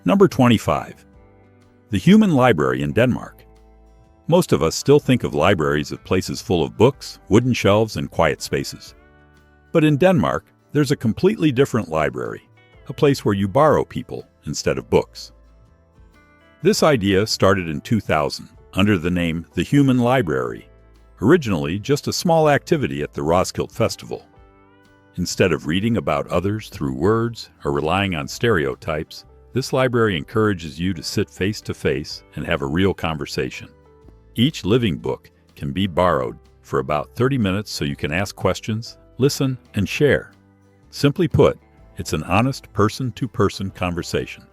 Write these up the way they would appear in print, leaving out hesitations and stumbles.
Number 25. The Human Library in Denmark. Most of us still think of libraries as places full of books, wooden shelves, and quiet spaces. But in Denmark, there's a completely different library, a place where you borrow people instead of books. This idea started in 2000 under the name The Human Library, originally just a small activity at the Roskilde Festival. Instead of reading about others through words or relying on stereotypes, this library encourages you to sit face to face and have a real conversation. Each living book can be borrowed for about 30 minutes so you can ask questions, listen, and share. Simply put, it's an honest person-to-person conversation.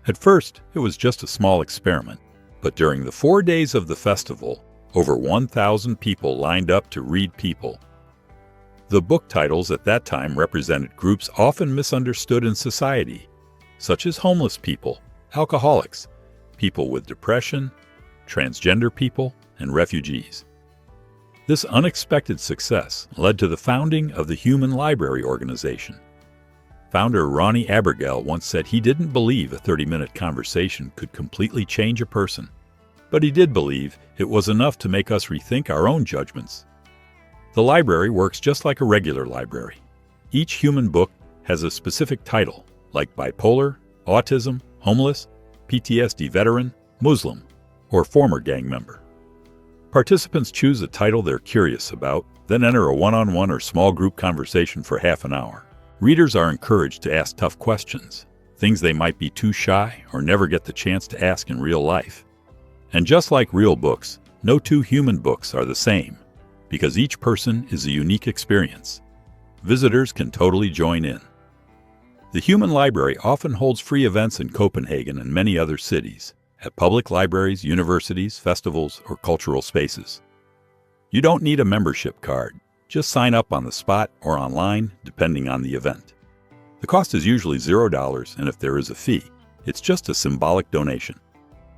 At first, it was just a small experiment, but during the 4 days of the festival, over 1,000 people lined up to read people. The book titles at that time represented groups often misunderstood in society, such as homeless people, alcoholics, people with depression, transgender people, and refugees. This unexpected success led to the founding of the Human Library organization. Founder Ronnie Abergel once said he didn't believe a 30-minute conversation could completely change a person, but he did believe it was enough to make us rethink our own judgments. The library works just like a regular library. Each human book has a specific title, like bipolar, autism, homeless, PTSD veteran, Muslim, or former gang member. Participants choose a title they're curious about, then enter a one-on-one or small group conversation for half an hour. Readers are encouraged to ask tough questions, things they might be too shy or never get the chance to ask in real life. And just like real books, no two human books are the same, because each person is a unique experience. Visitors can totally join in. The Human Library often holds free events in Copenhagen and many other cities, at public libraries, universities, festivals, or cultural spaces. You don't need a membership card. Just sign up on the spot or online, depending on the event. The cost is usually $0, and if there is a fee, it's just a symbolic donation.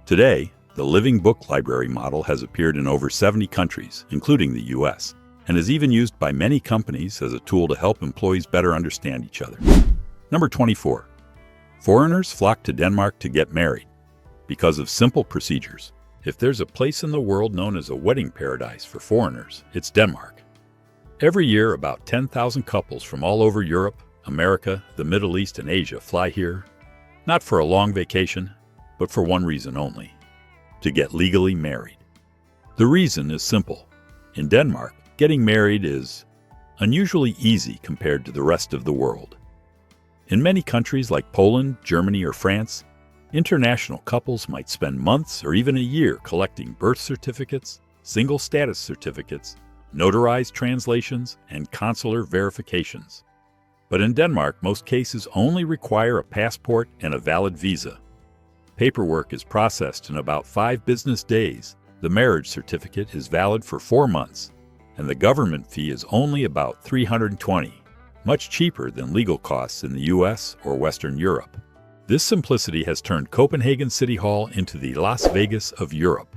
Today, the Living Book Library model has appeared in over 70 countries, including the US, and is even used by many companies as a tool to help employees better understand each other. Number 24. Foreigners flock to Denmark to get married because of simple procedures. If there's a place in the world known as a wedding paradise for foreigners, it's Denmark. Every year, about 10,000 couples from all over Europe, America, the Middle East, and Asia fly here, not for a long vacation, but for one reason only: to get legally married. The reason is simple. In Denmark, getting married is unusually easy compared to the rest of the world. In many countries like Poland, Germany, or France, international couples might spend months or even a year collecting birth certificates, single status certificates, notarized translations, and consular verifications. But in Denmark, most cases only require a passport and a valid visa. Paperwork is processed in about 5 business days. The marriage certificate is valid for 4 months, and the government fee is only about $320, much cheaper than legal costs in the US or Western Europe. This simplicity has turned Copenhagen City Hall into the Las Vegas of Europe.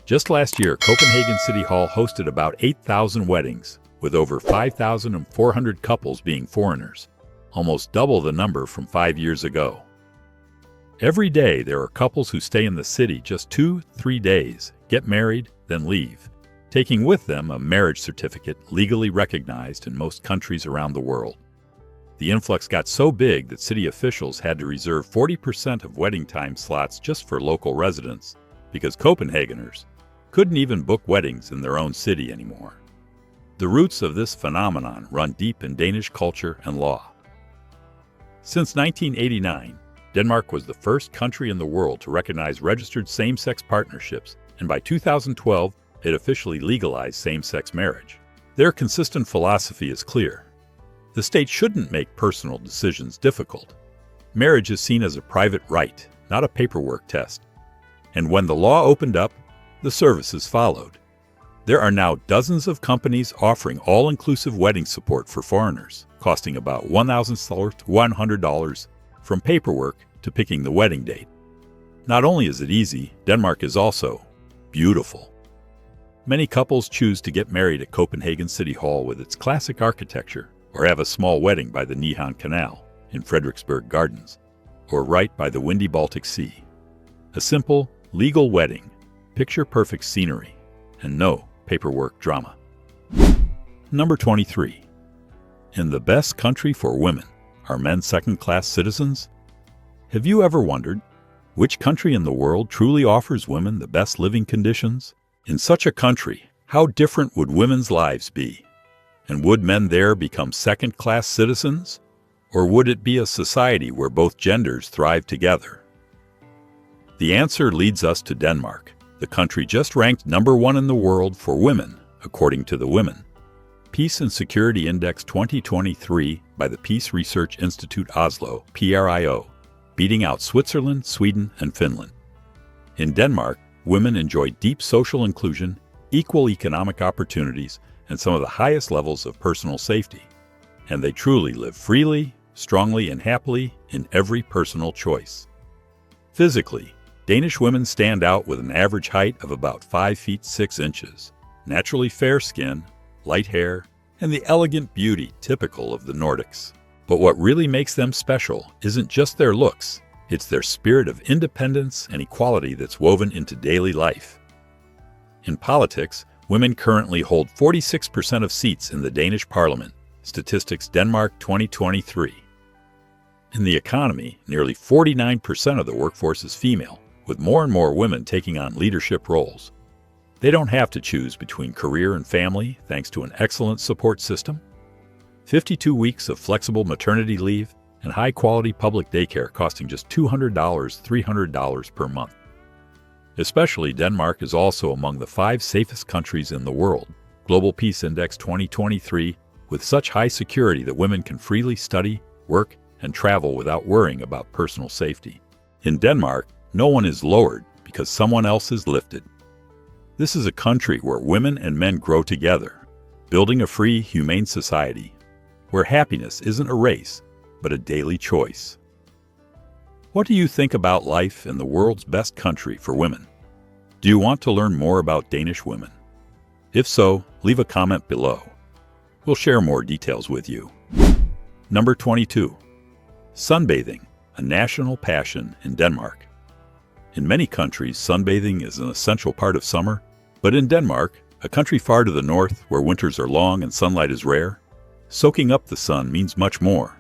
Just last year, Copenhagen City Hall hosted about 8,000 weddings, with over 5,400 couples being foreigners, almost double the number from 5 years ago. Every day, there are couples who stay in the city just 2-3 days, get married, then leave, taking with them a marriage certificate legally recognized in most countries around the world. The influx got so big that city officials had to reserve 40% of wedding time slots just for local residents, because Copenhageners couldn't even book weddings in their own city anymore. The roots of this phenomenon run deep in Danish culture and law. Since 1989, Denmark was the first country in the world to recognize registered same-sex partnerships, and by 2012, it officially legalized same-sex marriage. Their consistent philosophy is clear. The state shouldn't make personal decisions difficult. Marriage is seen as a private right, not a paperwork test. And when the law opened up, the services followed. There are now dozens of companies offering all-inclusive wedding support for foreigners, costing about $1,000 to $100, from paperwork to picking the wedding date. Not only is it easy, Denmark is also beautiful. Many couples choose to get married at Copenhagen City Hall with its classic architecture, or have a small wedding by the Nihon Canal in Frederiksberg Gardens. or right by the windy Baltic Sea. A simple, legal wedding, picture-perfect scenery, and no paperwork drama. Number 23. In the best country for women, are men second-class citizens? Have you ever wondered which country in the world truly offers women the best living conditions? In such a country, how different would women's lives be? And would men there become second-class citizens? Or would it be a society where both genders thrive together? The answer leads us to Denmark, the country just ranked number 1 in the world for women, according to the Women, Peace and Security Index 2023 by the Peace Research Institute Oslo, PRIO, beating out Switzerland, Sweden, and Finland. In Denmark, women enjoy deep social inclusion, equal economic opportunities, and some of the highest levels of personal safety. And they truly live freely, strongly, and happily in every personal choice. Physically, Danish women stand out with an average height of about 5 feet 6 inches, naturally fair skin, light hair, and the elegant beauty typical of the Nordics. But what really makes them special isn't just their looks, it's their spirit of independence and equality that's woven into daily life. In politics, women currently hold 46% of seats in the Danish parliament, Statistics Denmark 2023. In the economy, nearly 49% of the workforce is female, with more and more women taking on leadership roles. They don't have to choose between career and family thanks to an excellent support system. 52 weeks of flexible maternity leave and high-quality public daycare costing just $200, $300 per month. Especially Denmark is also among the 5 safest countries in the world, Global Peace Index 2023, with such high security that women can freely study, work, and travel without worrying about personal safety. In Denmark, no one is lowered because someone else is lifted. This is a country where women and men grow together, building a free, humane society, where happiness isn't a race, but a daily choice. What do you think about life in the world's best country for women? Do you want to learn more about Danish women? If so, leave a comment below. We'll share more details with you. Number 22. Sunbathing, a national passion in Denmark. In many countries, sunbathing is an essential part of summer, but in Denmark, a country far to the north where winters are long and sunlight is rare, soaking up the sun means much more.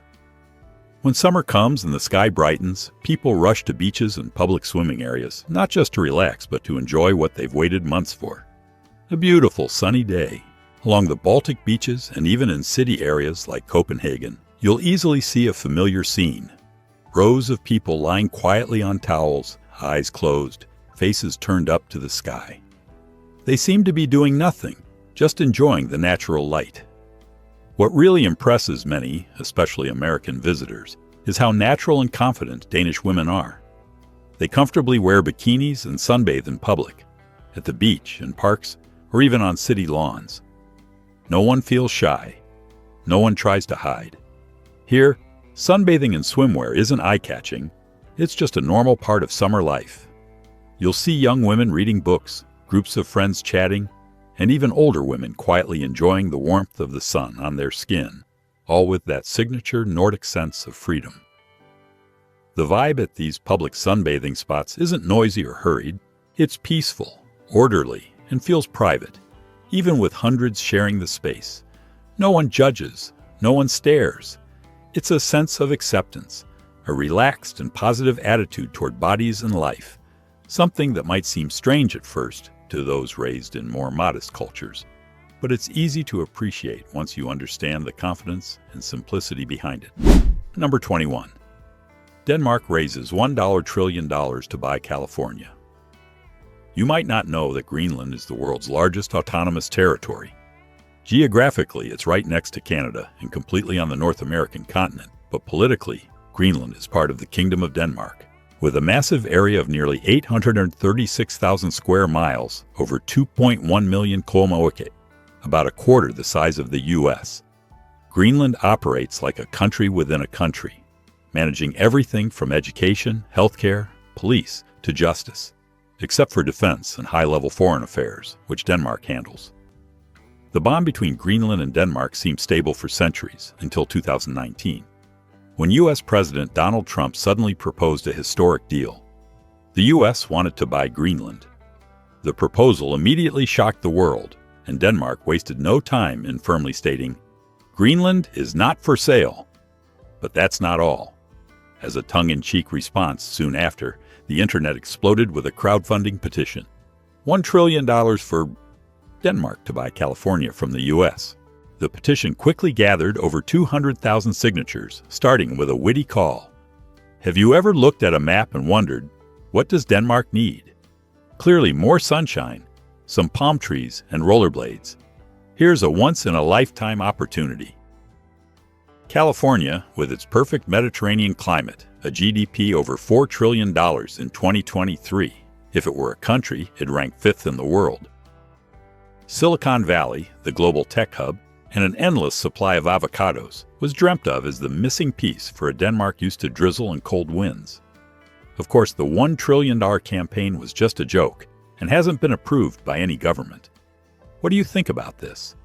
When summer comes and the sky brightens, people rush to beaches and public swimming areas, not just to relax, but to enjoy what they've waited months for. A beautiful sunny day. Along the Baltic beaches and even in city areas like Copenhagen, you'll easily see a familiar scene. Rows of people lying quietly on towels, eyes closed, faces turned up to the sky. They seem to be doing nothing, just enjoying the natural light. What really impresses many, especially American visitors, is how natural and confident Danish women are. They comfortably wear bikinis and sunbathe in public, at the beach, in parks, or even on city lawns. No one feels shy. No one tries to hide. Here, sunbathing in swimwear isn't eye-catching. It's just a normal part of summer life. You'll see young women reading books, groups of friends chatting, and even older women quietly enjoying the warmth of the sun on their skin, all with that signature Nordic sense of freedom. The vibe at these public sunbathing spots isn't noisy or hurried. It's peaceful, orderly, and feels private, even with hundreds sharing the space. No one judges, no one stares. It's a sense of acceptance, a relaxed and positive attitude toward bodies and life, something that might seem strange at first to those raised in more modest cultures, but it's easy to appreciate once you understand the confidence and simplicity behind it. Number 21. Denmark raises $1 trillion to buy California. You might not know that Greenland is the world's largest autonomous territory. Geographically, it's right next to Canada and completely on the North American continent, but politically, Greenland is part of the Kingdom of Denmark. With a massive area of nearly 836,000 square miles, over 2.1 million kilometer, about a quarter the size of the U.S., Greenland operates like a country within a country, managing everything from education, healthcare, police, to justice, except for defense and high-level foreign affairs, which Denmark handles. The bond between Greenland and Denmark seemed stable for centuries, until 2019. when U.S. President Donald Trump suddenly proposed a historic deal. The U.S. wanted to buy Greenland. The proposal immediately shocked the world, and Denmark wasted no time in firmly stating, "Greenland is not for sale." But that's not all. As a tongue-in-cheek response soon after, the internet exploded with a crowdfunding petition. $1 trillion for Denmark to buy California from the U.S. The petition quickly gathered over 200,000 signatures, starting with a witty call. Have you ever looked at a map and wondered, what does Denmark need? Clearly more sunshine, some palm trees, and rollerblades. Here's a once-in-a-lifetime opportunity. California, with its perfect Mediterranean climate, a GDP over $4 trillion in 2023. If it were a country, it'd rank 5th in the world. Silicon Valley, the global tech hub, and an endless supply of avocados, was dreamt of as the missing piece for a Denmark used to drizzle and cold winds. Of course, the $1 trillion campaign was just a joke and hasn't been approved by any government. What do you think about this?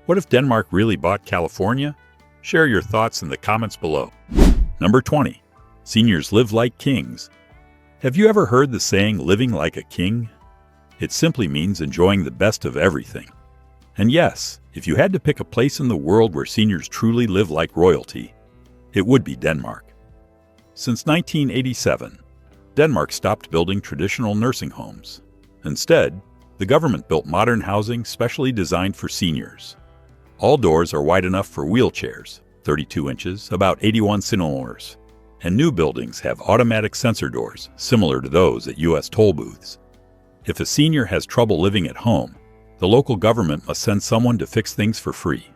What if Denmark really bought California? Share your thoughts in the comments below. Number 20. Seniors live like kings. Have you ever heard the saying, living like a king? It simply means enjoying the best of everything. And yes, if you had to pick a place in the world where seniors truly live like royalty, it would be Denmark. Since 1987, Denmark stopped building traditional nursing homes. Instead, the government built modern housing specially designed for seniors. All doors are wide enough for wheelchairs, 32 inches, about 81 centimeters, and new buildings have automatic sensor doors, similar to those at U.S. toll booths. If a senior has trouble living at home, the local government must send someone to fix things for free.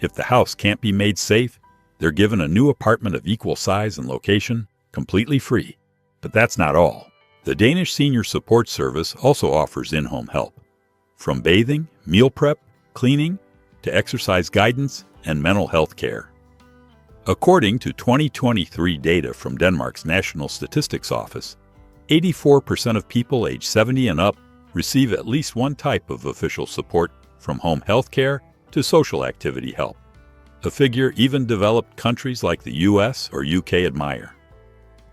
If the house can't be made safe, they're given a new apartment of equal size and location, completely free. But that's not all. The Danish Senior Support Service also offers in-home help. From bathing, meal prep, cleaning, to exercise guidance and mental health care. According to 2023 data from Denmark's National Statistics Office, 84% of people aged 70 and up receive at least one type of official support, from home health care to social activity help. A figure even developed countries like the US or UK admire.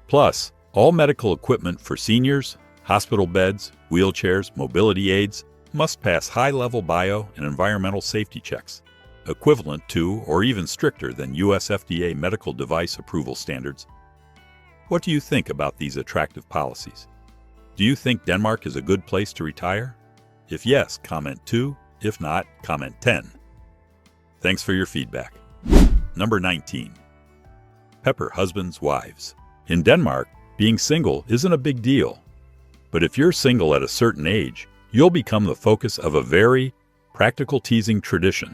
Plus, all medical equipment for seniors, hospital beds, wheelchairs, mobility aids, must pass high-level bio and environmental safety checks, equivalent to or even stricter than US FDA medical device approval standards. What do you think about these attractive policies? Do you think Denmark is a good place to retire? If yes, comment 2. If not, comment 10. Thanks for your feedback. Number 19. Pepper husbands' wives. In Denmark, being single isn't a big deal. But if you're single at a certain age, you'll become the focus of a very practical teasing tradition.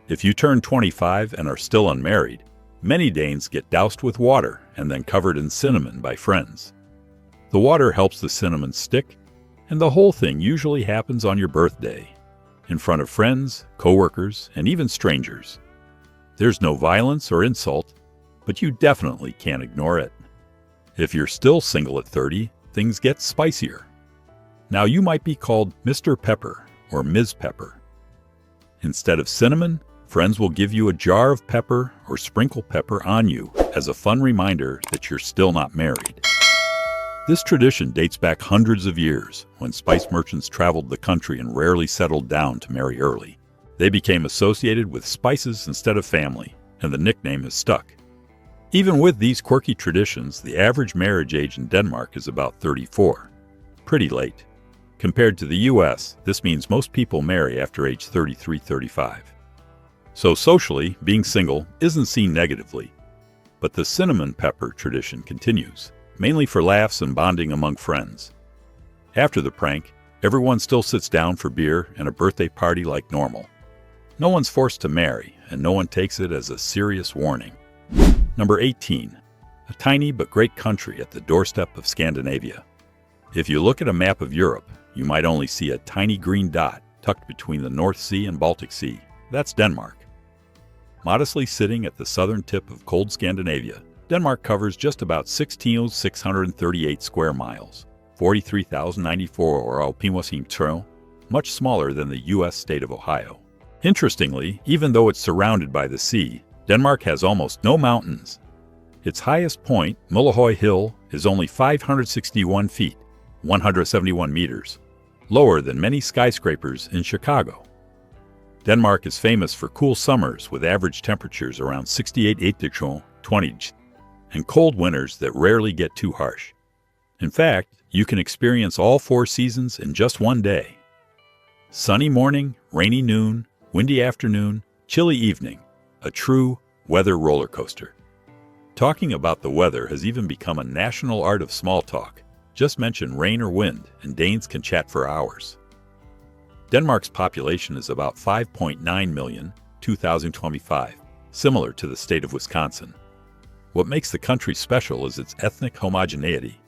If you turn 25 and are still unmarried, many Danes get doused with water and then covered in cinnamon by friends. The water helps the cinnamon stick, and the whole thing usually happens on your birthday, in front of friends, coworkers, and even strangers. There's no violence or insult, but you definitely can't ignore it. If you're still single at 30, things get spicier. Now you might be called Mr. Pepper or Ms. Pepper. Instead of cinnamon, friends will give you a jar of pepper or sprinkle pepper on you as a fun reminder that you're still not married. This tradition dates back hundreds of years, when spice merchants traveled the country and rarely settled down to marry early. They became associated with spices instead of family, and the nickname has stuck. Even with these quirky traditions, the average marriage age in Denmark is about 34. Pretty late. Compared to the US, this means most people marry after age 33-35. So socially, being single isn't seen negatively. But the cinnamon pepper tradition continues, mainly for laughs and bonding among friends. After the prank, everyone still sits down for beer and a birthday party like normal. No one's forced to marry, and no one takes it as a serious warning. Number 18. A tiny but great country at the doorstep of Scandinavia. If you look at a map of Europe, you might only see a tiny green dot tucked between the North Sea and Baltic Sea. That's Denmark. Modestly sitting at the southern tip of cold Scandinavia, Denmark covers just about 16,638 square miles, 43,094 km², much smaller than the U.S. state of Ohio. Interestingly, even though it's surrounded by the sea, Denmark has almost no mountains. Its highest point, Mullahoy Hill, is only 561 feet, 171 meters, lower than many skyscrapers in Chicago. Denmark is famous for cool summers with average temperatures around 68 20, and cold winters that rarely get too harsh. In fact, you can experience all 4 seasons in just one day. Sunny morning, rainy noon, windy afternoon, chilly evening. A true weather roller coaster. Talking about the weather has even become a national art of small talk. Just mention rain or wind, and Danes can chat for hours. Denmark's population is about 5.9 million, 2025, similar to the state of Wisconsin. What makes the country special is its ethnic homogeneity.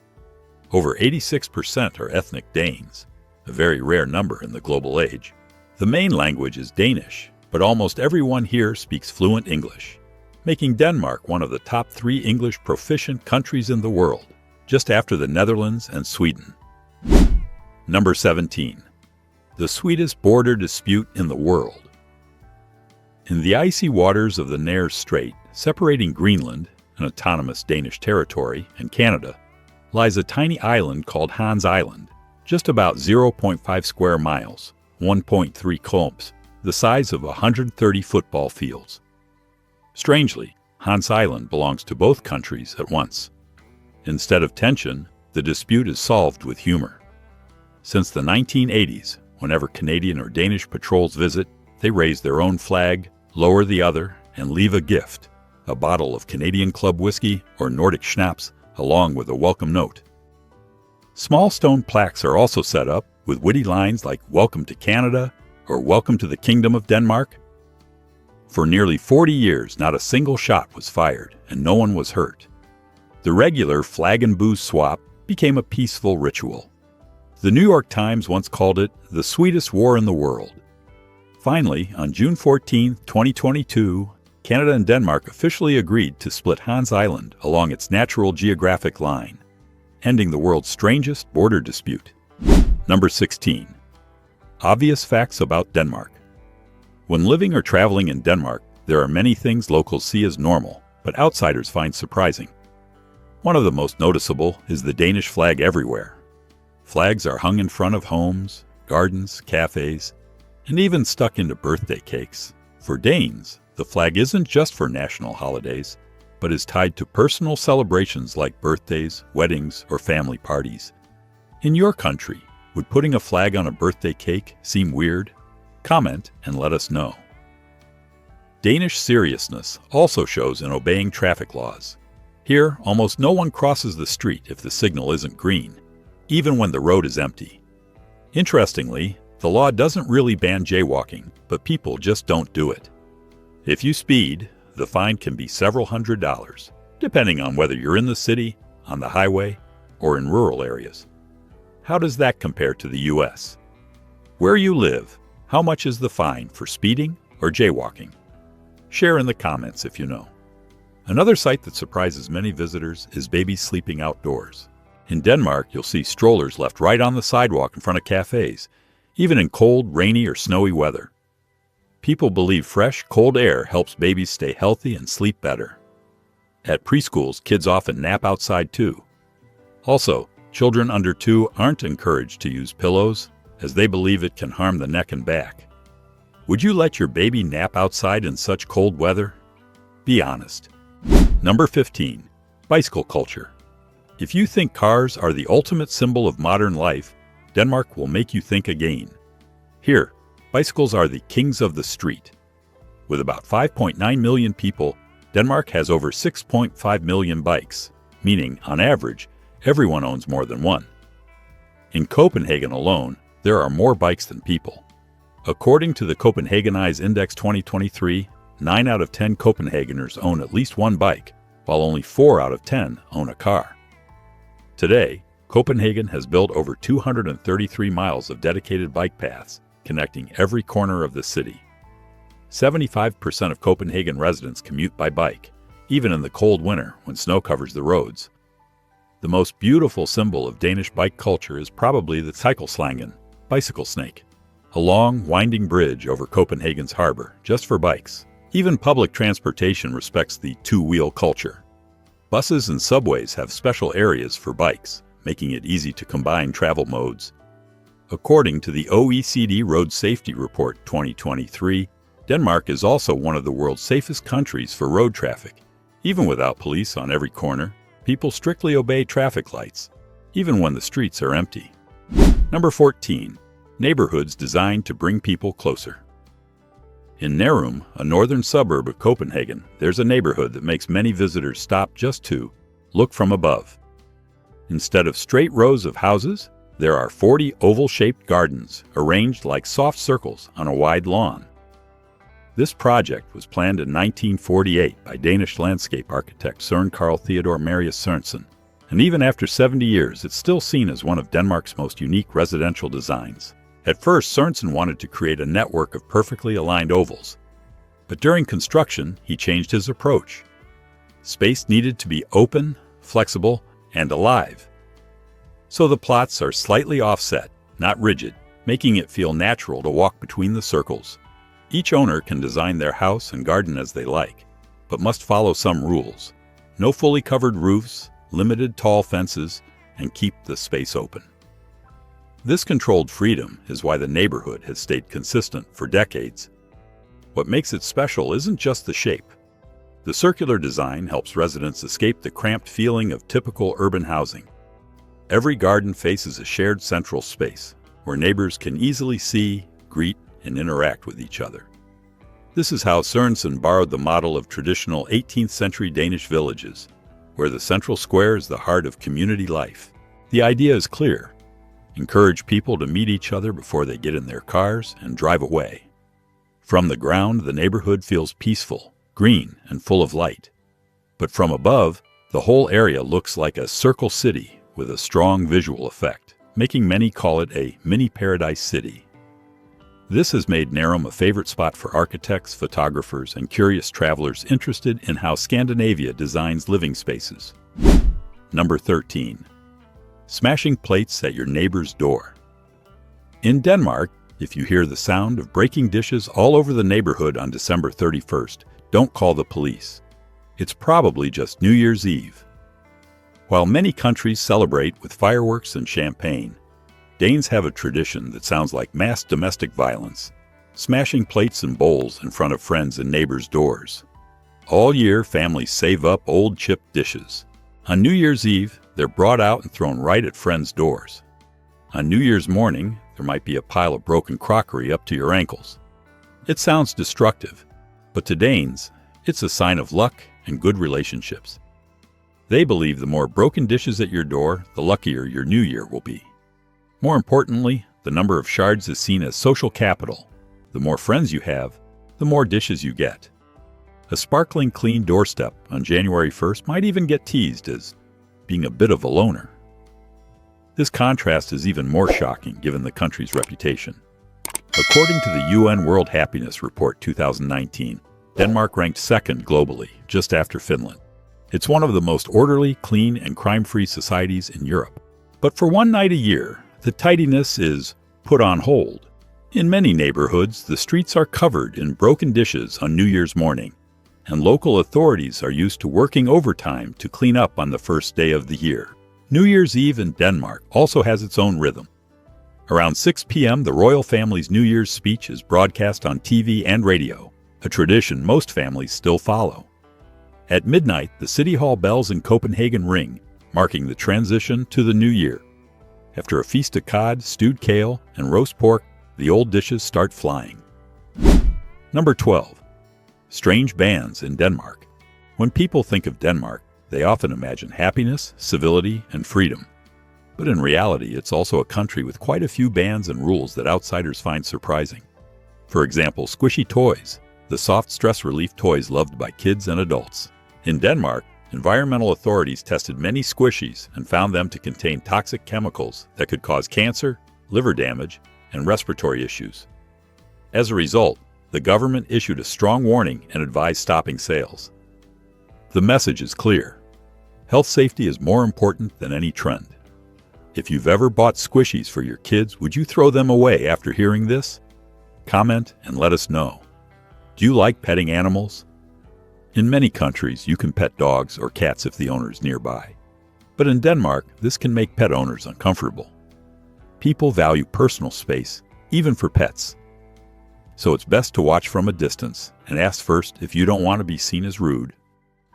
Over 86% are ethnic Danes, a very rare number in the global age. The main language is Danish, but almost everyone here speaks fluent English, making Denmark one of the top 3 English proficient countries in the world, just after the Netherlands and Sweden. Number 17. The sweetest border dispute in the world. In the icy waters of the Nares Strait, separating Greenland, an autonomous Danish territory, and Canada, lies a tiny island called Hans Island, just about 0.5 square miles, 1.3 kilometers, the size of 130 football fields. Strangely, Hans Island belongs to both countries at once. Instead of tension, the dispute is solved with humor. Since the 1980s, whenever Canadian or Danish patrols visit, they raise their own flag, lower the other, and leave a gift, a bottle of Canadian Club whiskey or Nordic schnapps, along with a welcome note. Small stone plaques are also set up with witty lines like "Welcome to Canada" or "Welcome to the Kingdom of Denmark." For nearly 40 years, not a single shot was fired, and no one was hurt. The regular flag and booze swap became a peaceful ritual. The New York Times once called it the sweetest war in the world. Finally, on June 14, 2022, Canada and Denmark officially agreed to split Hans Island along its natural geographic line, ending the world's strangest border dispute. Number 16. Obvious facts about Denmark. When living or traveling in Denmark, there are many things locals see as normal, but outsiders find surprising. One of the most noticeable is the Danish flag everywhere. Flags are hung in front of homes, gardens, cafes, and even stuck into birthday cakes. For Danes, the flag isn't just for national holidays, but is tied to personal celebrations like birthdays, weddings, or family parties. In your country, would putting a flag on a birthday cake seem weird? Comment and let us know. Danish seriousness also shows in obeying traffic laws. Here, almost no one crosses the street if the signal isn't green, even when the road is empty. Interestingly, the law doesn't really ban jaywalking, but people just don't do it. If you speed, the fine can be several $100s, depending on whether you're in the city, on the highway, or in rural areas. How does that compare to the US? Where you live, how much is the fine for speeding or jaywalking? Share in the comments if you know. Another sight that surprises many visitors is babies sleeping outdoors. In Denmark, you'll see strollers left right on the sidewalk in front of cafes, even in cold, rainy, or snowy weather. People believe fresh, cold air helps babies stay healthy and sleep better. At preschools, kids often nap outside too. Also, children under 2 aren't encouraged to use pillows, as they believe it can harm the neck and back. Would you let your baby nap outside in such cold weather? Be honest. Number 15. Bicycle culture. If you think cars are the ultimate symbol of modern life, Denmark will make you think again. Here, bicycles are the kings of the street. With about 5.9 million people, Denmark has over 6.5 million bikes, meaning, on average, everyone owns more than one. In Copenhagen alone, there are more bikes than people. According to the Copenhagenize Index 2023, 9 out of 10 Copenhageners own at least one bike, while only 4 out of 10 own a car. Today, Copenhagen has built over 233 miles of dedicated bike paths, connecting every corner of the city. 75% of Copenhagen residents commute by bike, even in the cold winter when snow covers the roads. The most beautiful symbol of Danish bike culture is probably the Cykelslängen, bicycle snake, a long, winding bridge over Copenhagen's harbor, just for bikes. Even public transportation respects the two-wheel culture. Buses and subways have special areas for bikes, making it easy to combine travel modes. According to the OECD Road Safety Report 2023, Denmark is also one of the world's safest countries for road traffic. Even without police on every corner, people strictly obey traffic lights, even when the streets are empty. Number 14. Neighborhoods designed to bring people closer. In Nærum, a northern suburb of Copenhagen, there's a neighborhood that makes many visitors stop just to look from above. Instead of straight rows of houses, there are 40 oval-shaped gardens arranged like soft circles on a wide lawn. This project was planned in 1948 by Danish landscape architect Søren Carl Theodor Marius Sørensen, and even after 70 years, it's still seen as one of Denmark's most unique residential designs. At first, Sørensen wanted to create a network of perfectly aligned ovals, but during construction, he changed his approach. Space needed to be open, flexible, and alive. So the plots are slightly offset, not rigid, making it feel natural to walk between the circles. Each owner can design their house and garden as they like, but must follow some rules. No fully covered roofs, limited tall fences, and keep the space open. This controlled freedom is why the neighborhood has stayed consistent for decades. What makes it special isn't just the shape. The circular design helps residents escape the cramped feeling of typical urban housing. Every garden faces a shared central space, where neighbors can easily see, greet, and interact with each other. This is how Sørensen borrowed the model of traditional 18th-century Danish villages, where the central square is the heart of community life. The idea is clear. Encourage people to meet each other before they get in their cars and drive away. From the ground, the neighborhood feels peaceful, green, and full of light. But from above, the whole area looks like a circle city with a strong visual effect, making many call it a mini paradise city. This has made Nærum a favorite spot for architects, photographers, and curious travelers interested in how Scandinavia designs living spaces. Number 13. Smashing plates at your neighbor's door. In Denmark, if you hear the sound of breaking dishes all over the neighborhood on December 31st, don't call the police. It's probably just New Year's Eve. While many countries celebrate with fireworks and champagne, Danes have a tradition that sounds like mass domestic violence, smashing plates and bowls in front of friends and neighbors' doors. All year, families save up old chipped dishes. On New Year's Eve, they're brought out and thrown right at friends' doors. On New Year's morning, there might be a pile of broken crockery up to your ankles. It sounds destructive, but to Danes, it's a sign of luck and good relationships. They believe the more broken dishes at your door, the luckier your new year will be. More importantly, the number of shards is seen as social capital. The more friends you have, the more dishes you get. A sparkling clean doorstep on January 1st might even get teased as being a bit of a loner. This contrast is even more shocking given the country's reputation. According to the UN World Happiness Report 2019, Denmark ranked second globally, just after Finland. It's one of the most orderly, clean, and crime-free societies in Europe. But for one night a year, the tidiness is put on hold. In many neighborhoods, the streets are covered in broken dishes on New Year's morning, and local authorities are used to working overtime to clean up on the first day of the year. New Year's Eve in Denmark also has its own rhythm. Around 6 p.m., the royal family's New Year's speech is broadcast on TV and radio, a tradition most families still follow. At midnight, the City Hall bells in Copenhagen ring, marking the transition to the new year. After a feast of cod, stewed kale, and roast pork, the old dishes start flying. Number 12. Strange bans in Denmark. When people think of Denmark, they often imagine happiness, civility, and freedom. But in reality, it's also a country with quite a few bans and rules that outsiders find surprising. For example, squishy toys, the soft stress relief toys loved by kids and adults. In Denmark, environmental authorities tested many squishies and found them to contain toxic chemicals that could cause cancer, liver damage, and respiratory issues. As a result, the government issued a strong warning and advised stopping sales. The message is clear. Health safety is more important than any trend. If you've ever bought squishies for your kids, would you throw them away after hearing this? Comment and let us know. Do you like petting animals? In many countries, you can pet dogs or cats if the owner is nearby. But in Denmark, this can make pet owners uncomfortable. People value personal space, even for pets. So it's best to watch from a distance and ask first if you don't want to be seen as rude.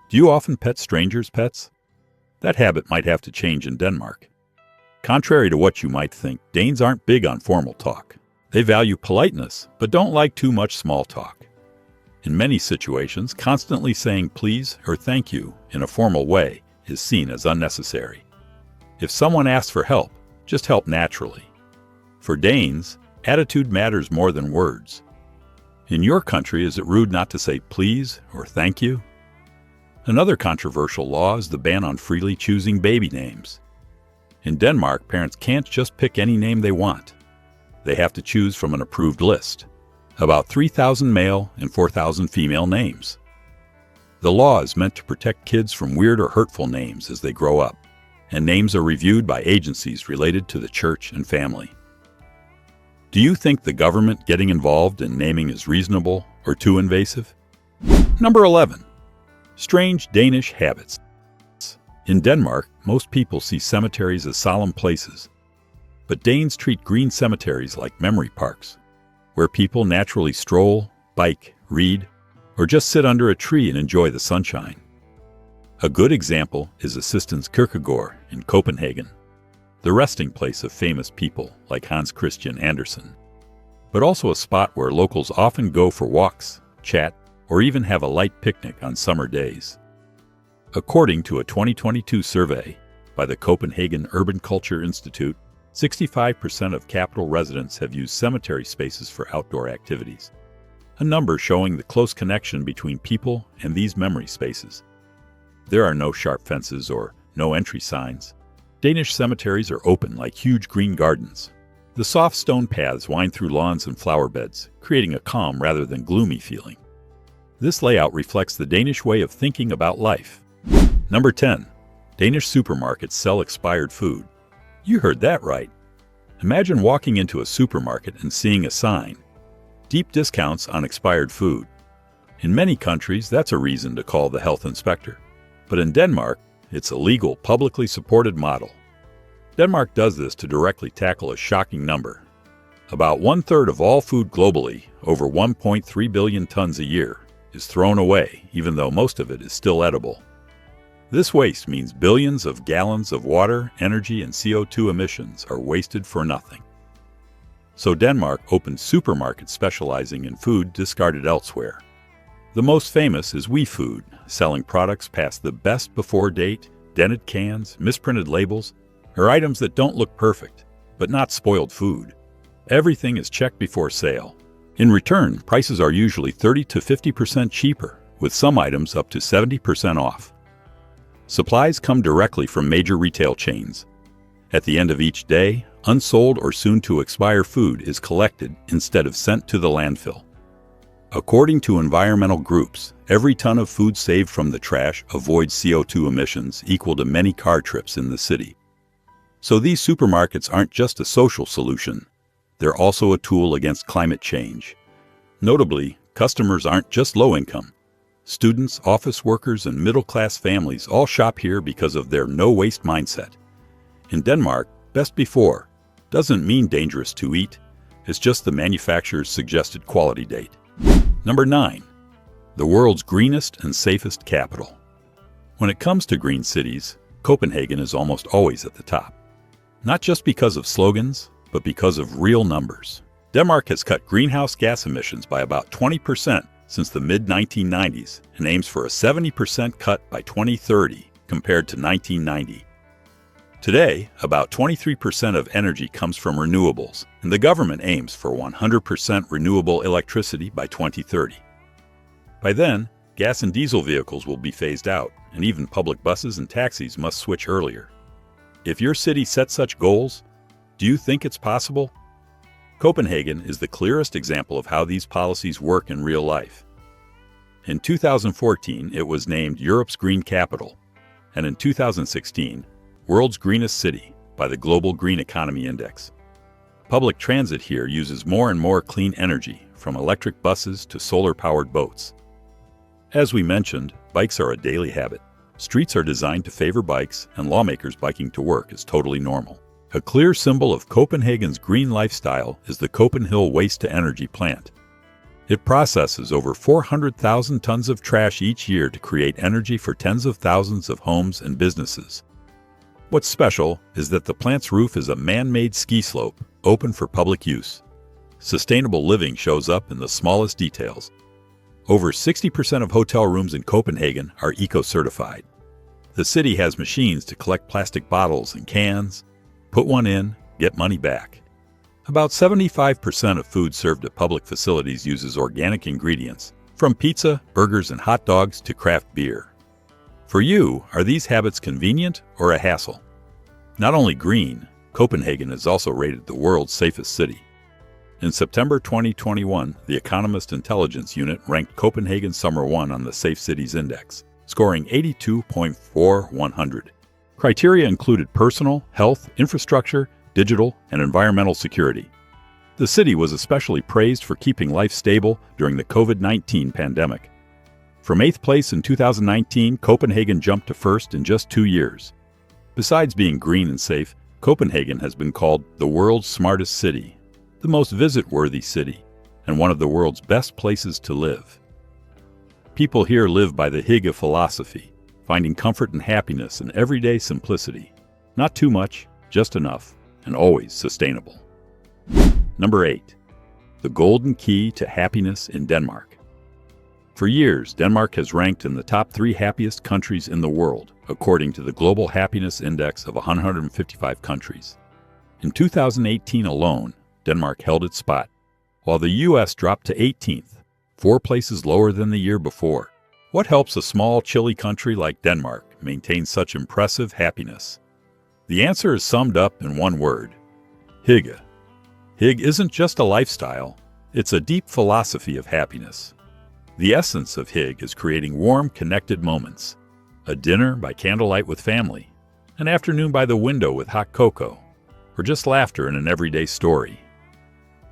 Do you often pet strangers' pets? That habit might have to change in Denmark. Contrary to what you might think, Danes aren't big on formal talk. They value politeness, but don't like too much small talk. In many situations, constantly saying please or thank you in a formal way is seen as unnecessary. If someone asks for help, just help naturally. For Danes, attitude matters more than words. In your country, is it rude not to say please or thank you? Another controversial law is the ban on freely choosing baby names. In Denmark, parents can't just pick any name they want. They have to choose from an approved list, about 3,000 male and 4,000 female names. The law is meant to protect kids from weird or hurtful names as they grow up, and names are reviewed by agencies related to the church and family. Do you think the government getting involved in naming is reasonable or too invasive? Number 11. Strange Danish habits. In Denmark, most people see cemeteries as solemn places, but Danes treat green cemeteries like memory parks, where people naturally stroll, bike, read, or just sit under a tree and enjoy the sunshine. A good example is Assistens Kierkegård in Copenhagen, the resting place of famous people like Hans Christian Andersen, but also a spot where locals often go for walks, chat, or even have a light picnic on summer days. According to a 2022 survey by the Copenhagen Urban Culture Institute, 65% of capital residents have used cemetery spaces for outdoor activities, a number showing the close connection between people and these memory spaces. There are no sharp fences or no entry signs. Danish cemeteries are open like huge green gardens. The soft stone paths wind through lawns and flower beds, creating a calm rather than gloomy feeling. This layout reflects the Danish way of thinking about life. Number 10. Danish supermarkets sell expired food. You heard that right. Imagine walking into a supermarket and seeing a sign, "Deep discounts on expired food." In many countries, that's a reason to call the health inspector. But in Denmark, it's a legal, publicly supported model. Denmark does this to directly tackle a shocking number. About 1/3 of all food globally, over 1.3 billion tons a year, is thrown away, even though most of it is still edible. This waste means billions of gallons of water, energy, and CO2 emissions are wasted for nothing. So Denmark opened supermarkets specializing in food discarded elsewhere. The most famous is WeFood, selling products past the best before date, dented cans, misprinted labels, or items that don't look perfect, but not spoiled food. Everything is checked before sale. In return, prices are usually 30 to 50% cheaper, with some items up to 70% off. Supplies come directly from major retail chains. At the end of each day, unsold or soon-to-expire food is collected instead of sent to the landfill. According to environmental groups, every ton of food saved from the trash avoids CO2 emissions equal to many car trips in the city. So these supermarkets aren't just a social solution, they're also a tool against climate change. Notably, customers aren't just low-income. Students, office workers, and middle-class families all shop here because of their no-waste mindset. In Denmark, best before doesn't mean dangerous to eat, it's just the manufacturer's suggested quality date. Number 9. The world's greenest and safest capital. When it comes to green cities, Copenhagen is almost always at the top. Not just because of slogans, but because of real numbers. Denmark has cut greenhouse gas emissions by about 20% since the mid-1990s and aims for a 70% cut by 2030 compared to 1990. Today, about 23% of energy comes from renewables, and the government aims for 100% renewable electricity by 2030. By then, gas and diesel vehicles will be phased out, and even public buses and taxis must switch earlier. If your city sets such goals, do you think it's possible? Copenhagen is the clearest example of how these policies work in real life. In 2014, it was named Europe's Green Capital, and in 2016, World's Greenest City by the Global Green Economy Index. Public transit here uses more and more clean energy from electric buses to solar-powered boats. As we mentioned, bikes are a daily habit. Streets are designed to favor bikes, and lawmakers biking to work is totally normal. A clear symbol of Copenhagen's green lifestyle is the Copenhagen Waste-to-Energy plant. It processes over 400,000 tons of trash each year to create energy for tens of thousands of homes and businesses. What's special is that the plant's roof is a man-made ski slope, open for public use. Sustainable living shows up in the smallest details. Over 60% of hotel rooms in Copenhagen are eco-certified. The city has machines to collect plastic bottles and cans, put one in, get money back. About 75% of food served at public facilities uses organic ingredients, from pizza, burgers, and hot dogs to craft beer. For you, are these habits convenient or a hassle? Not only green, Copenhagen is also rated the world's safest city. In September 2021, the Economist Intelligence Unit ranked Copenhagen Summer 1 on the Safe Cities Index, scoring 82.4100. Criteria included personal, health, infrastructure, digital, and environmental security. The city was especially praised for keeping life stable during the COVID-19 pandemic. From 8th place in 2019, Copenhagen jumped to first in just 2 years. Besides being green and safe, Copenhagen has been called the world's smartest city, the most visit-worthy city, and one of the world's best places to live. People here live by the Hygge philosophy, finding comfort and happiness in everyday simplicity. Not too much, just enough, and always sustainable. Number 8. The golden key to happiness in Denmark. For years, Denmark has ranked in the top 3 happiest countries in the world, according to the Global Happiness Index of 155 countries. In 2018 alone, Denmark held its spot, while the U.S. dropped to 18th, 4 places lower than the year before. What helps a small, chilly country like Denmark maintain such impressive happiness? The answer is summed up in one word: Hygge. Hygge isn't just a lifestyle, it's a deep philosophy of happiness. The essence of Hygge is creating warm, connected moments. A dinner by candlelight with family, an afternoon by the window with hot cocoa, or just laughter in an everyday story.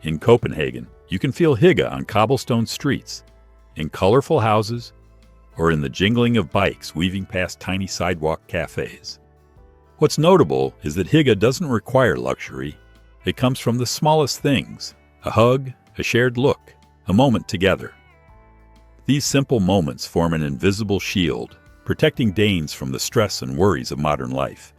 In Copenhagen, you can feel Hygge on cobblestone streets, in colorful houses, or in the jingling of bikes weaving past tiny sidewalk cafes. What's notable is that Hygge doesn't require luxury. It comes from the smallest things: a hug, a shared look, a moment together. These simple moments form an invisible shield, protecting Danes from the stress and worries of modern life.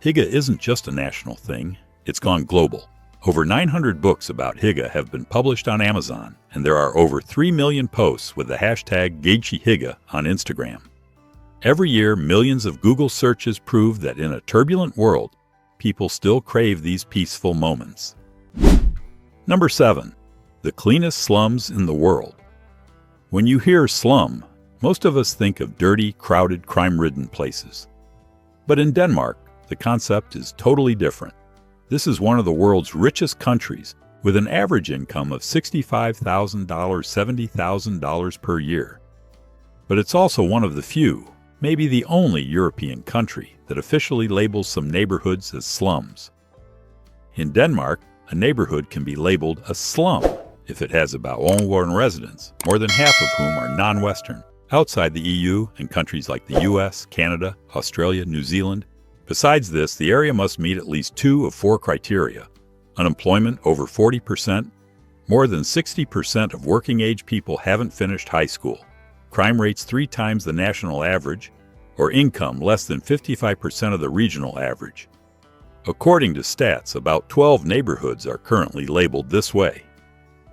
Hygge isn't just a national thing, it's gone global. Over 900 books about Hygge have been published on Amazon, and there are over 3 million posts with the hashtag #GageHygge on Instagram. Every year, millions of Google searches prove that in a turbulent world, people still crave these peaceful moments. Number 7. The cleanest slums in the world. When you hear slum, most of us think of dirty, crowded, crime-ridden places. But in Denmark, the concept is totally different. This is one of the world's richest countries, with an average income of $65,000, $70,000 per year. But it's also one of the few, maybe the only European country that officially labels some neighborhoods as slums. In Denmark, a neighborhood can be labeled a slum if it has about 1 residents, more than half of whom are non-Western, outside the EU and countries like the US, Canada, Australia, New Zealand. Besides this, the area must meet at least 2 of 4 criteria: unemployment over 40%, more than 60% of working-age people haven't finished high school, crime rates 3 times the national average, or income less than 55% of the regional average. According to stats, about 12 neighborhoods are currently labeled this way.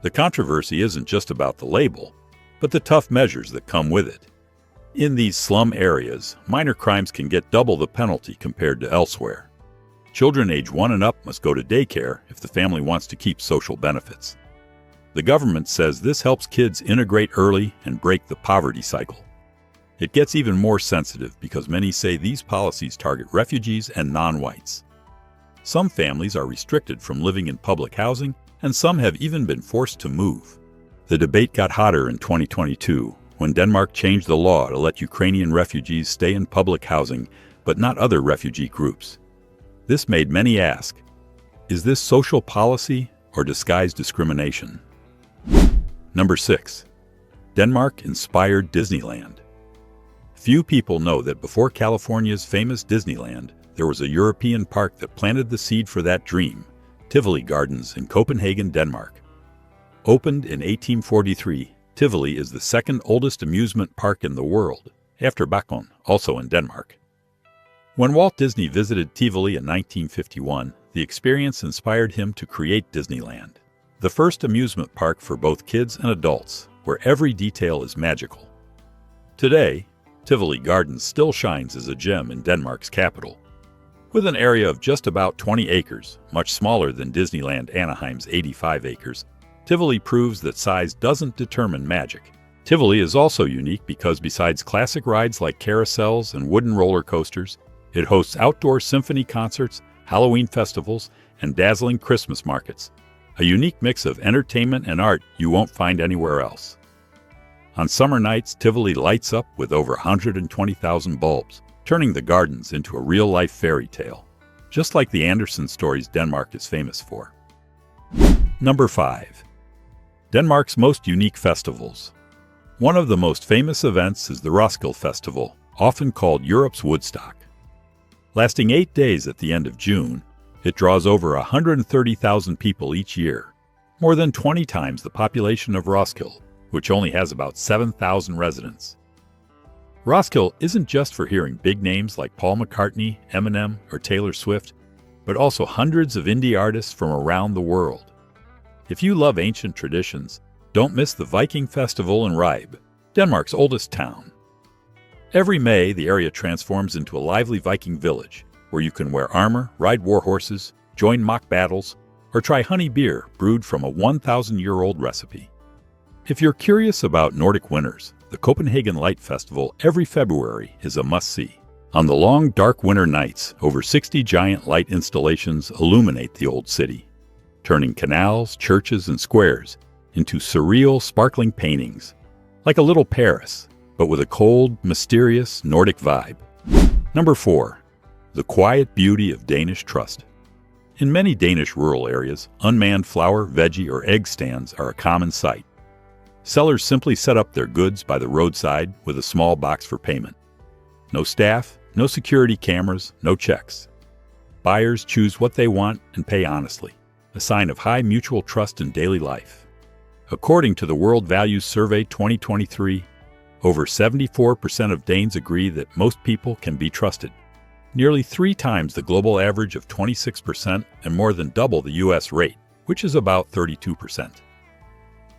The controversy isn't just about the label, but the tough measures that come with it. In these slum areas, minor crimes can get double the penalty compared to elsewhere. Children age 1 and up must go to daycare if the family wants to keep social benefits. The government says this helps kids integrate early and break the poverty cycle. It gets even more sensitive because many say these policies target refugees and non-whites. Some families are restricted from living in public housing, and some have even been forced to move. The debate got hotter in 2022 when Denmark changed the law to let Ukrainian refugees stay in public housing, but not other refugee groups. This made many ask, is this social policy or disguised discrimination? Number 6. Denmark inspired Disneyland. Few people know that before California's famous Disneyland, there was a European park that planted the seed for that dream, Tivoli Gardens in Copenhagen, Denmark. Opened in 1843, Tivoli is the second oldest amusement park in the world, after Bakkon, also in Denmark. When Walt Disney visited Tivoli in 1951, the experience inspired him to create Disneyland, the first amusement park for both kids and adults, where every detail is magical. Today, Tivoli Gardens still shines as a gem in Denmark's capital. With an area of just about 20 acres, much smaller than Disneyland Anaheim's 85 acres, Tivoli proves that size doesn't determine magic. Tivoli is also unique because besides classic rides like carousels and wooden roller coasters, it hosts outdoor symphony concerts, Halloween festivals, and dazzling Christmas markets, a unique mix of entertainment and art you won't find anywhere else. On summer nights, Tivoli lights up with over 120,000 bulbs, turning the gardens into a real-life fairy tale, just like the Andersen stories Denmark is famous for. Number 5. Denmark's most unique festivals. One of the most famous events is the Roskilde Festival, often called Europe's Woodstock. Lasting 8 days at the end of June, it draws over 130,000 people each year, more than 20 times the population of Roskilde, which only has about 7,000 residents. Roskilde isn't just for hearing big names like Paul McCartney, Eminem, or Taylor Swift, but also hundreds of indie artists from around the world. If you love ancient traditions, don't miss the Viking Festival in Ribe, Denmark's oldest town. Every May, the area transforms into a lively Viking village, where you can wear armor, ride war horses, join mock battles, or try honey beer brewed from a 1,000-year-old recipe. If you're curious about Nordic winters, the Copenhagen Light Festival every February is a must-see. On the long, dark winter nights, over 60 giant light installations illuminate the old city, turning canals, churches, and squares into surreal, sparkling paintings, like a little Paris, but with a cold, mysterious Nordic vibe. Number 4. The quiet beauty of Danish trust. In many Danish rural areas, unmanned flower, veggie, or egg stands are a common sight. Sellers simply set up their goods by the roadside with a small box for payment. No staff, no security cameras, no checks. Buyers choose what they want and pay honestly, a sign of high mutual trust in daily life. According to the World Values Survey 2023, over 74% of Danes agree that most people can be trusted, nearly 3 times the global average of 26% and more than double the US rate, which is about 32%.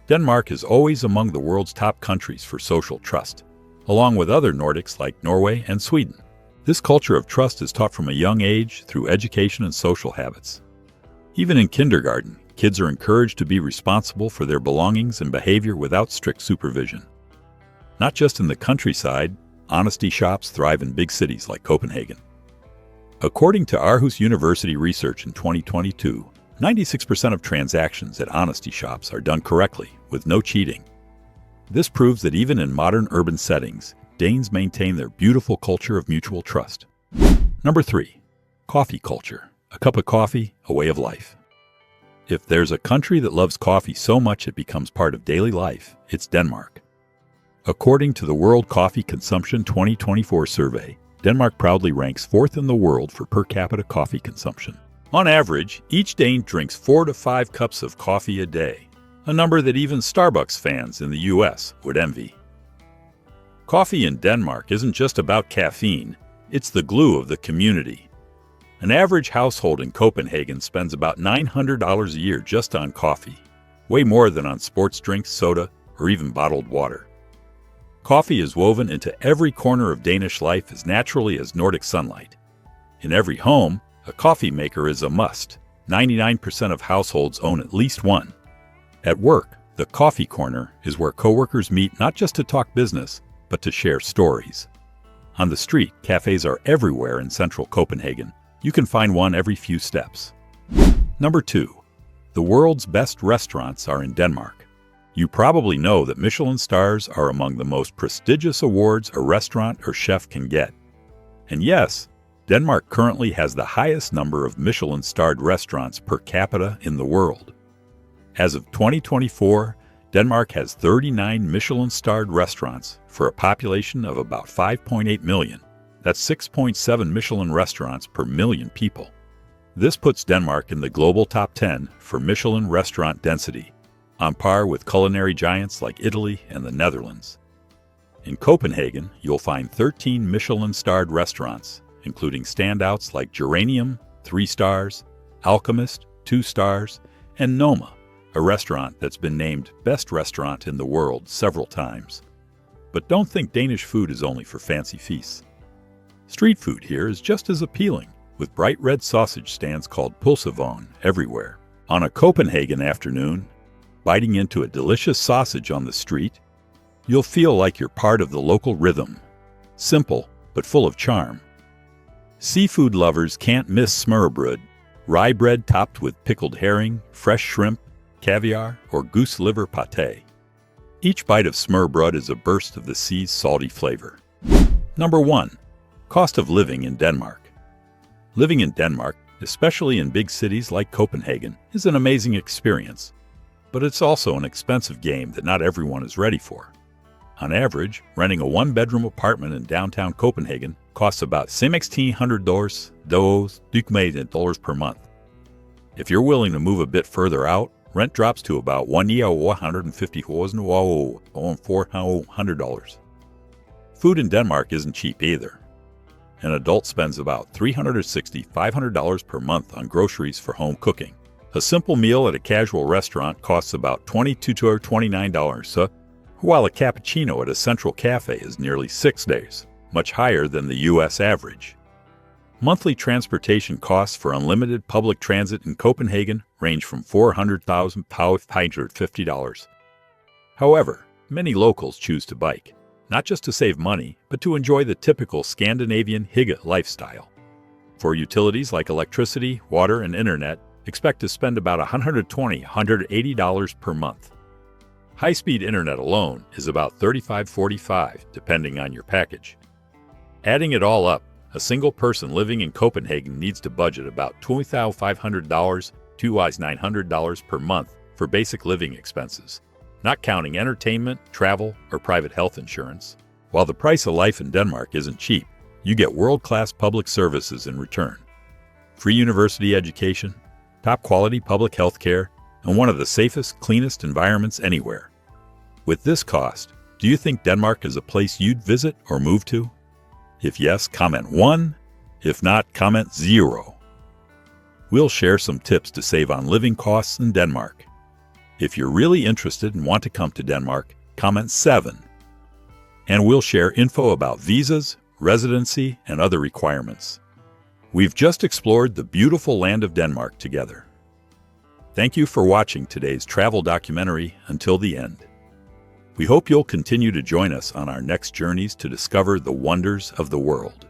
Denmark is always among the world's top countries for social trust, along with other Nordics like Norway and Sweden. This culture of trust is taught from a young age through education and social habits. Even in kindergarten, kids are encouraged to be responsible for their belongings and behavior without strict supervision. Not just in the countryside, honesty shops thrive in big cities like Copenhagen. According to Aarhus University research in 2022, 96% of transactions at honesty shops are done correctly, with no cheating. This proves that even in modern urban settings, Danes maintain their beautiful culture of mutual trust. Number 3. Coffee culture. A cup of coffee, a way of life. If there's a country that loves coffee so much it becomes part of daily life, it's Denmark. According to the World Coffee Consumption 2024 survey, Denmark proudly ranks 4th in the world for per capita coffee consumption. On average, each Dane drinks 4 to 5 cups of coffee a day, a number that even Starbucks fans in the US would envy. Coffee in Denmark isn't just about caffeine, it's the glue of the community. An average household in Copenhagen spends about $900 a year just on coffee, way more than on sports drinks, soda, or even bottled water. Coffee is woven into every corner of Danish life as naturally as Nordic sunlight. In every home, a coffee maker is a must. 99% of households own at least one. At work, the coffee corner is where coworkers meet not just to talk business, but to share stories. On the street, cafes are everywhere in central Copenhagen. You can find one every few steps. Number 2. The world's best restaurants are in Denmark. You probably know that Michelin stars are among the most prestigious awards a restaurant or chef can get. And yes, Denmark currently has the highest number of Michelin-starred restaurants per capita in the world. As of 2024, Denmark has 39 Michelin-starred restaurants for a population of about 5.8 million. That's 6.7 Michelin restaurants per million people. This puts Denmark in the global top 10 for Michelin restaurant density, on par with culinary giants like Italy and the Netherlands. In Copenhagen, you'll find 13 Michelin-starred restaurants, including standouts like Geranium, 3 stars, Alchemist, 2 stars, and Noma, a restaurant that's been named Best Restaurant in the World several times. But don't think Danish food is only for fancy feasts. Street food here is just as appealing, with bright red sausage stands called pølsevogn everywhere. On a Copenhagen afternoon, biting into a delicious sausage on the street, you'll feel like you're part of the local rhythm. Simple, but full of charm. Seafood lovers can't miss smørrebrød, rye bread topped with pickled herring, fresh shrimp, caviar, or goose liver pâté. Each bite of smørrebrød is a burst of the sea's salty flavor. Number 1. Cost of living in Denmark. Living in Denmark, especially in big cities like Copenhagen, is an amazing experience. But it's also an expensive game that not everyone is ready for. On average, renting a 1-bedroom apartment in downtown Copenhagen costs about $1,600 per month. If you're willing to move a bit further out, rent drops to about $1,150 Food in Denmark isn't cheap either. An adult spends about $360–500 per month on groceries for home cooking. A simple meal at a casual restaurant costs about $22–29, while a cappuccino at a central cafe is nearly $6, much higher than the U.S. average. Monthly transportation costs for unlimited public transit in Copenhagen range from $400,000 to $550. However, many locals choose to bike, not just to save money, but to enjoy the typical Scandinavian hygge lifestyle. For utilities like electricity, water, and internet, expect to spend about $120–180 per month. High-speed internet alone is about $35–45, depending on your package. Adding it all up, a single person living in Copenhagen needs to budget about $2,500 to $900 per month for basic living expenses, not counting entertainment, travel, or private health insurance. While the price of life in Denmark isn't cheap, you get world-class public services in return. Free university education, top-quality public health care, and one of the safest, cleanest environments anywhere. With this cost, do you think Denmark is a place you'd visit or move to? If yes, comment 1. If not, comment 0. We'll share some tips to save on living costs in Denmark. If you're really interested and want to come to Denmark, comment 7. And we'll share info about visas, residency, and other requirements. We've just explored the beautiful land of Denmark together. Thank you for watching today's travel documentary until the end. We hope you'll continue to join us on our next journeys to discover the wonders of the world.